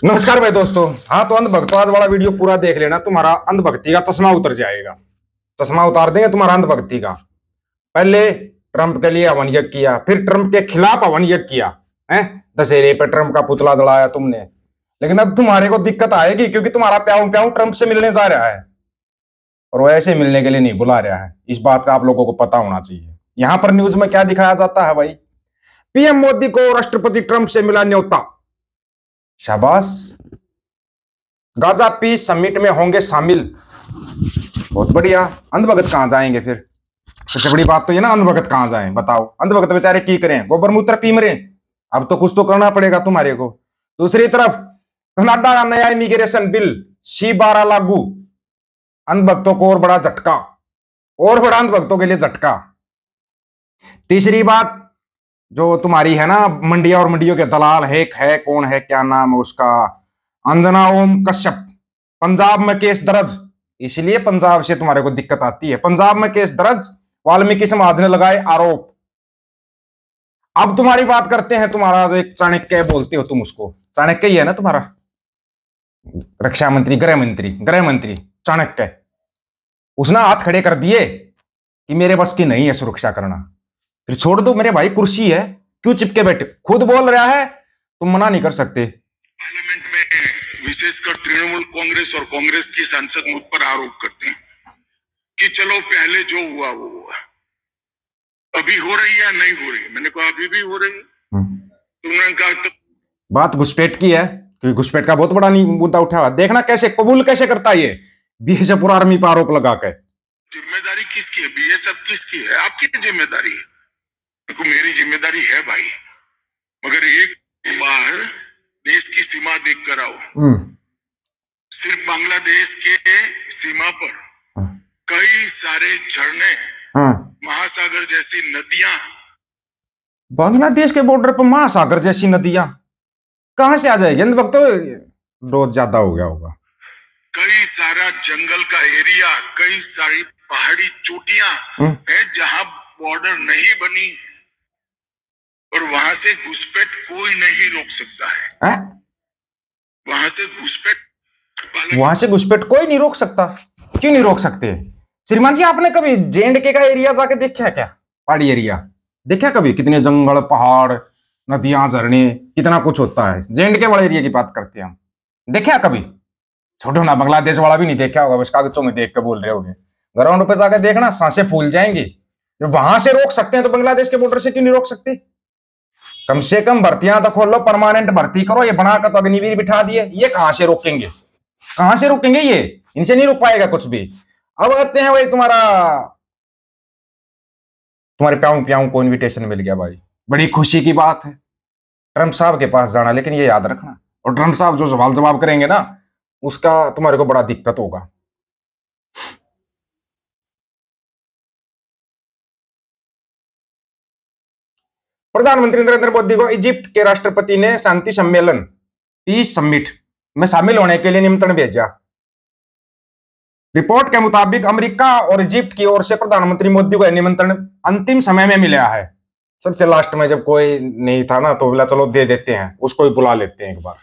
नमस्कार भाई दोस्तों। हाँ तो अंधभक्त आज वाला वीडियो पूरा देख लेना, तुम्हारा अंधभक्ति का चश्मा उतर जाएगा। चश्मा उतार देंगे तुम्हारा अंधभक्ति का। पहले ट्रंप के लिए हवन यज्ञ किया, फिर ट्रंप के खिलाफ हवन यज्ञ किया है। दशहरे पे ट्रंप का पुतला जलाया तुमने, लेकिन अब तुम्हारे को दिक्कत आएगी क्योंकि तुम्हारा प्याऊ प्याऊ ट्रंप से मिलने जा रहा है और वो ऐसे मिलने के लिए नहीं बुला रहा है। इस बात का आप लोगों को पता होना चाहिए। यहां पर न्यूज में क्या दिखाया जाता है भाई, पीएम मोदी को राष्ट्रपति ट्रंप से मिला न्योता। शाबाश। गाजा पीस समिट में होंगे शामिल, बहुत बढ़िया। अंधभगत कहां जाएंगे फिर? सबसे बड़ी बात तो ये ना, अंधभगत कहां जाएं बताओ। अंधभगत बेचारे की करें, गोबर मूत्र पी मरे। अब तो कुछ तो करना पड़ेगा तुम्हारे को। दूसरी तरफ कनाडा का नया इमिग्रेशन बिल C12 लागू, अंधभक्तों को और बड़ा झटका, और बड़ा अंधभक्तों के लिए झटका। तीसरी बात जो तुम्हारी है ना, मंडिया और मंडियों के दलाल है कौन है, क्या नाम है उसका, अंजना ओम कश्यप। पंजाब में केस दर्ज, इसलिए पंजाब से तुम्हारे को दिक्कत आती है। पंजाब में केस दर्ज, वाल्मीकि समाज ने लगाए आरोप। अब तुम्हारी बात करते हैं, तुम्हारा जो एक चाणक्य बोलते हो तुम, उसको चाणक्य ही है ना तुम्हारा रक्षा मंत्री, गृह मंत्री चाणक्य। उसने हाथ खड़े कर दिए कि मेरे बस की नहीं है सुरक्षा करना। फिर छोड़ दो मेरे भाई, कुर्सी है, क्यों चिपके बैठे? खुद बोल रहा है, तुम मना नहीं कर सकते। पार्लियामेंट में विशेषकर तृणमूल कांग्रेस और कांग्रेस की सांसद मुझ पर आरोप करते हैं कि चलो पहले जो हुआ वो हुआ, अभी हो रही है या नहीं हो रही है। मैंने कहा अभी भी हो रही है। तुमने कहा तो बात घुसपैठ की है, क्योंकि घुसपैठ का बहुत बड़ा मुद्दा उठा हुआ। देखना कैसे कबूल कैसे करता है ये बीएसएफ आर्मी पर आरोप लगा के। जिम्मेदारी किसकी है? बीएसएफ किसकी है? आपकी जिम्मेदारी है। देखो मेरी जिम्मेदारी है भाई, मगर एक बार देश की सीमा देख कर आओ। सिर्फ बांग्लादेश के सीमा पर कई सारे झरने, महासागर जैसी नदियां। बांग्लादेश के बॉर्डर पर महासागर जैसी नदियां कहां से आ जाएगी? अंधभक्तों रोज ज्यादा हो गया होगा। कई सारा जंगल का एरिया, कई सारी पहाड़ी चोटियां है जहां बॉर्डर नहीं बनी और वहां से घुसपैठ कोई नहीं रोक सकता है। वहां से घुसपैठ कोई नहीं रोक सकता। क्यों नहीं रोक सकते? श्रीमान जी, आपने कभी JNK का एरिया जाके देखा है क्या? पहाड़ी एरिया देखा कभी? कितने जंगल, पहाड़, नदियां, झरने, कितना कुछ होता है। JNK वाले एरिया की बात करते हैं हम, देखा कभी? छोड़ो ना, बांग्लादेश वाला भी नहीं देखा होगा, बस कागजों में देख के बोल रहे होगे। ग्राउंड पे जाकर देखना, सांसें फूल जाएंगी। जब वहां से रोक सकते हैं तो बांग्लादेश के बॉर्डर से क्यों नहीं रोक सकते? कम से कम भर्तियां तो खोलो, परमानेंट भर्ती करो। ये बनाकर तो अग्निवीर बिठा दिए, ये कहां से रोकेंगे? कहां से रोकेंगे? ये इनसे नहीं रुक पाएगा कुछ भी। अब आते हैं भाई, तुम्हारे प्याऊ प्याऊ को इनविटेशन मिल गया भाई, बड़ी खुशी की बात है। ट्रंप साहब के पास जाना, लेकिन ये याद रखना, और ट्रंप साहब जो सवाल जवाब करेंगे ना, उसका तुम्हारे को बड़ा दिक्कत होगा। प्रधानमंत्री नरेंद्र मोदी को इजिप्ट के राष्ट्रपति ने शांति सम्मेलन पीस समिट में शामिल होने के लिए निमंत्रण भेजा। रिपोर्ट के मुताबिक अमेरिका और इजिप्ट की ओर से प्रधानमंत्री मोदी को निमंत्रण अंतिम समय में मिला है। सबसे लास्ट में जब कोई नहीं था ना, तो बोला चलो दे देते हैं, उसको ही बुला लेते हैं एक बार।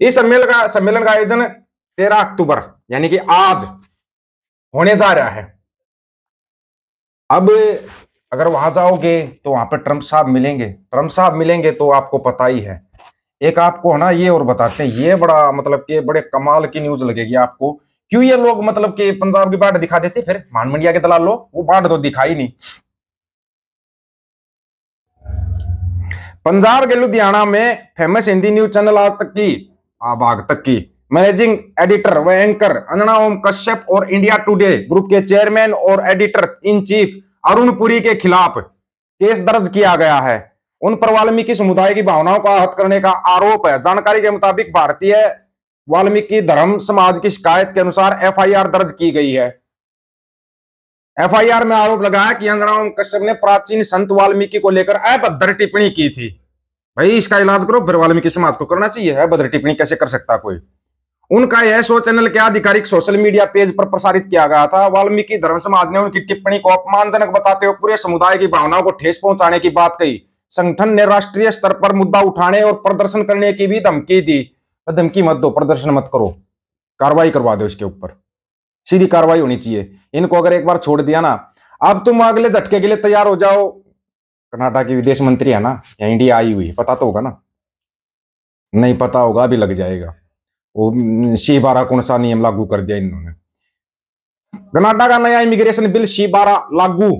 इस सम्मेलन का आयोजन 13 अक्टूबर यानी कि आज होने जा रहा है। अब अगर वहां जाओगे तो वहां पर ट्रंप साहब मिलेंगे तो आपको पता ही है। एक आपको है ना ये और बताते हैं, ये बड़ा मतलब कि बड़े कमाल की न्यूज लगेगी आपको। क्यों ये लोग मतलब कि पंजाब की बाढ़ दिखा देते, फिर मान मंडिया के दलाल लोग, वो बाढ़ तो दिखाई नहीं। पंजाब के लुधियाना में फेमस हिंदी न्यूज चैनल आज तक की मैनेजिंग एडिटर व एंकर अंजना ओम कश्यप और इंडिया टुडे ग्रुप के चेयरमैन और editor in chief Arun Puri के खिलाफ केस दर्ज किया गया है। उन पर वाल्मीकि समुदाय की भावनाओं को आहत करने का आरोप है। जानकारी के मुताबिक भारतीय वाल्मीकि धर्म समाज की शिकायत के अनुसार FIR दर्ज की गई है। FIR में आरोप लगाया कि अंजना ओम कश्यप ने प्राचीन संत वाल्मीकि को लेकर अभद्र टिप्पणी की थी। भाई इसका इलाज करो, फिर वाल्मीकि समाज को करना चाहिए। अभद्र टिप्पणी कैसे कर सकता कोई? उनका यह शो चैनल के आधिकारिक सोशल मीडिया पेज पर प्रसारित किया गया था। वाल्मीकि धर्म समाज ने उनकी टिप्पणी को अपमानजनक बताते हुए पूरे समुदाय की भावनाओं को ठेस पहुंचाने की बात कही। संगठन ने राष्ट्रीय स्तर पर मुद्दा उठाने और प्रदर्शन करने की भी धमकी दी। धमकी मत दो, प्रदर्शन मत करो, कार्रवाई करवा दो इसके ऊपर, सीधी कार्रवाई होनी चाहिए। इनको अगर एक बार छोड़ दिया ना, अब तुम अगले झटके के लिए तैयार हो जाओ। कर्नाटक की विदेश मंत्री है ना, या इंडिया आई हुई, पता तो होगा ना? नहीं पता होगा, अभी लग जाएगा। वो C12 कौन सा नियम लागू कर दिया इन्होंने? कर्नाटक का नया इमिग्रेशन बिल C12 लागू,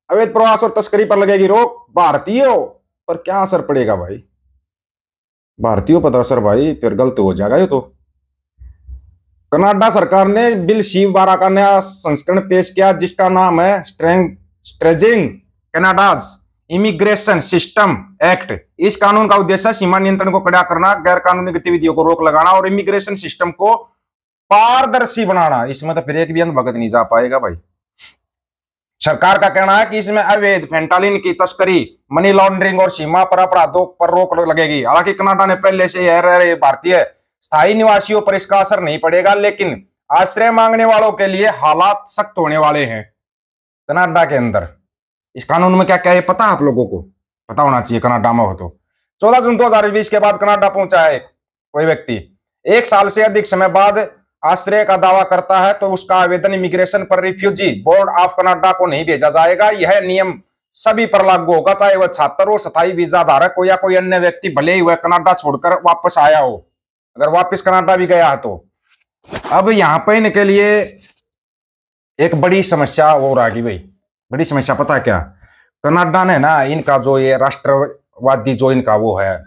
अवैध प्रवास और तस्करी पर लगेगी रोक। भारतीयों पर क्या असर पड़ेगा भाई? भारतीयों पर असर भाई फिर गलत हो जाएगा ये तो। कर्नाटक सरकार ने बिल C12 का नया संस्करण पेश किया, जिसका नाम है स्ट्रेचिंग कनाडाज इमिग्रेशन सिस्टम एक्ट। इस कानून का उद्देश्य सीमा नियंत्रण को कड़ा करना, गैर कानूनी गतिविधियों को रोक लगाना और इमिग्रेशन सिस्टम को पारदर्शी बनाना। इसमें तो फिर एक भी अंधभगत नहीं जा पाएगा भाई। सरकार का कहना है कि इसमें अवैध फेंटालिन की तस्करी, मनी लॉन्ड्रिंग और सीमा पर अपराधों पर रोक लगेगी। हालांकि कनाडा ने पहले से यह रहे भारतीय स्थायी निवासियों पर इसका असर नहीं पड़ेगा, लेकिन आश्रय मांगने वालों के लिए हालात सख्त होने वाले हैं कनाडा के अंदर। इस कानून में क्या क्या है पता आप लोगों को? पता होना चाहिए कनाडा में हो तो। 14 जून 2020 के बाद कनाडा पहुंचा है कोई व्यक्ति, 1 साल से अधिक समय बाद आश्रय का दावा करता है तो उसका आवेदन इमिग्रेशन पर रिफ्यूजी बोर्ड ऑफ कनाडा को नहीं भेजा जाएगा। यह नियम सभी पर लागू होगा, चाहे वह छात्र हो, स्थायी वीजा धारक हो या कोई अन्य व्यक्ति, भले ही वह कनाडा छोड़कर वापस आया हो। अगर वापस कनाडा भी गया है तो। अब यहां पर इनके लिए एक बड़ी समस्या हो रहा है भाई। बड़ी समस्या पता है क्या? कनाडा ने ना इनका जो ये राष्ट्रवादी जो इनका वो है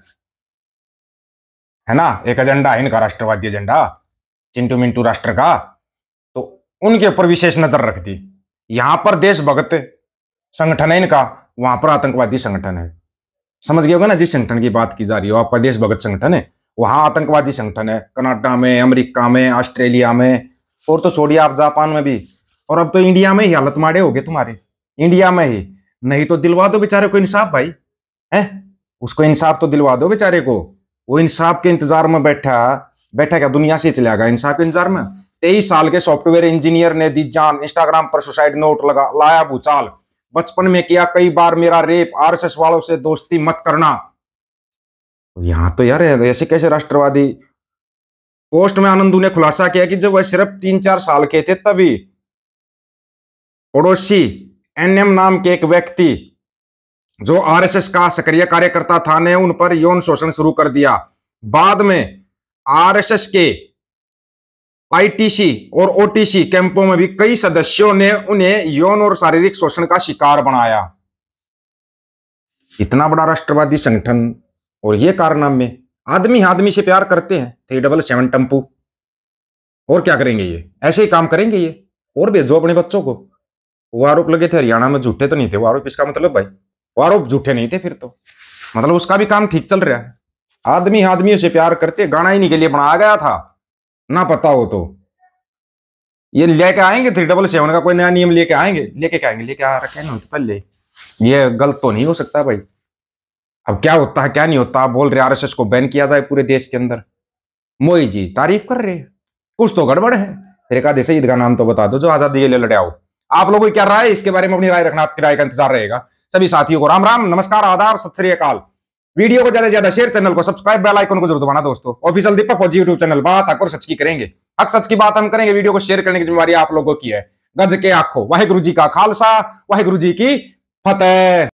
ना, एक एजेंडा है इनका, राष्ट्रवादी एजेंडा, चिंटू मिंटू राष्ट्र का, तो उनके ऊपर विशेष नजर रख दी। यहां पर देशभक्त संगठन है इनका, वहां पर आतंकवादी संगठन है। समझ गए होगा ना जिस संगठन की बात की जा रही हो, आपका देशभक्त संगठन है, वहां आतंकवादी संगठन है। कनाडा में, अमेरिका में, ऑस्ट्रेलिया में, और तो छोड़िए आप जापान में भी, और अब तो इंडिया में ही हालत माड़े हो गए तुम्हारे। इंडिया में ही नहीं तो दिलवा दो बेचारे को इंसाफ भाई, है उसको इंसाफ तो दिलवा दो बेचारे को। वो इंसाफ के इंतजार में बैठा क्या दुनिया से चला गया इंसाफ के इंतजार में? 23 साल के सॉफ्टवेयर इंजीनियर ने दी जान, इंस्टाग्राम पर सुसाइड नोट लाया भूचाल। बचपन में किया कई बार मेरा रेप, RSS वालों से दोस्ती मत करना। तो यहां तो यार ऐसे कैसे राष्ट्रवादी? पोस्ट में आनंदू ने खुलासा किया कि जब वह सिर्फ 3-4 साल के थे तभी पड़ोसी NM नाम के एक व्यक्ति जो RSS का सक्रिय कार्यकर्ता था ने उन पर यौन शोषण शुरू कर दिया। बाद में RSS के ITC और OTC कैंपों में भी कई सदस्यों ने उन्हें यौन और शारीरिक शोषण का शिकार बनाया। इतना बड़ा राष्ट्रवादी संगठन और ये कारनामे, आदमी आदमी से प्यार करते हैं। 377 टम्पू, और क्या करेंगे ये? ऐसे ही काम करेंगे ये। और भेजो अपने बच्चों को। वो आरोप लगे थे हरियाणा में, झूठे तो नहीं थे वो आरोप। इसका मतलब भाई वो आरोप झूठे नहीं थे फिर तो, मतलब उसका भी काम ठीक चल रहा है। आदमी आदमी से प्यार करते, गाना इन्हीं के लिए बनाया गया था ना, पता हो तो। ये लेके आएंगे 377 का कोई नया नियम लेके आएंगे, लेके आ रखे ना पहले। ये गलत तो नहीं हो सकता भाई। अब क्या होता है क्या नहीं होता, आप बोल रहे RSS को बैन किया जाए पूरे देश के अंदर। मोई जी तारीफ कर रहे हैं, कुछ तो गड़बड़ है। फिर एक आधे शहीद का नाम तो बता दो जो आजादी के लिए लड़े आओ। आप लोगों की क्या राय है इसके बारे में? अपनी राय रखना, आपकी राय का इंतजार रहेगा। सभी साथियों को राम राम, नमस्कार, आदाब, सत श्री अकाल। वीडियो को ज्यादा से ज्यादा शेयर, चैनल को सब्सक्राइब, बेल आइकन को जरूर दबाना दोस्तों। ऑफिशियल दीपक फौजी यूट्यूब चैनल, बात हक और सच की करेंगे। हक सच की बात हम करेंगे। वीडियो को शेयर करने की जिम्मेवारी आप लोगों की है। गज के आखो, वाहिगुरु जी का खालसा, वाहिगुरु जी की फतेह।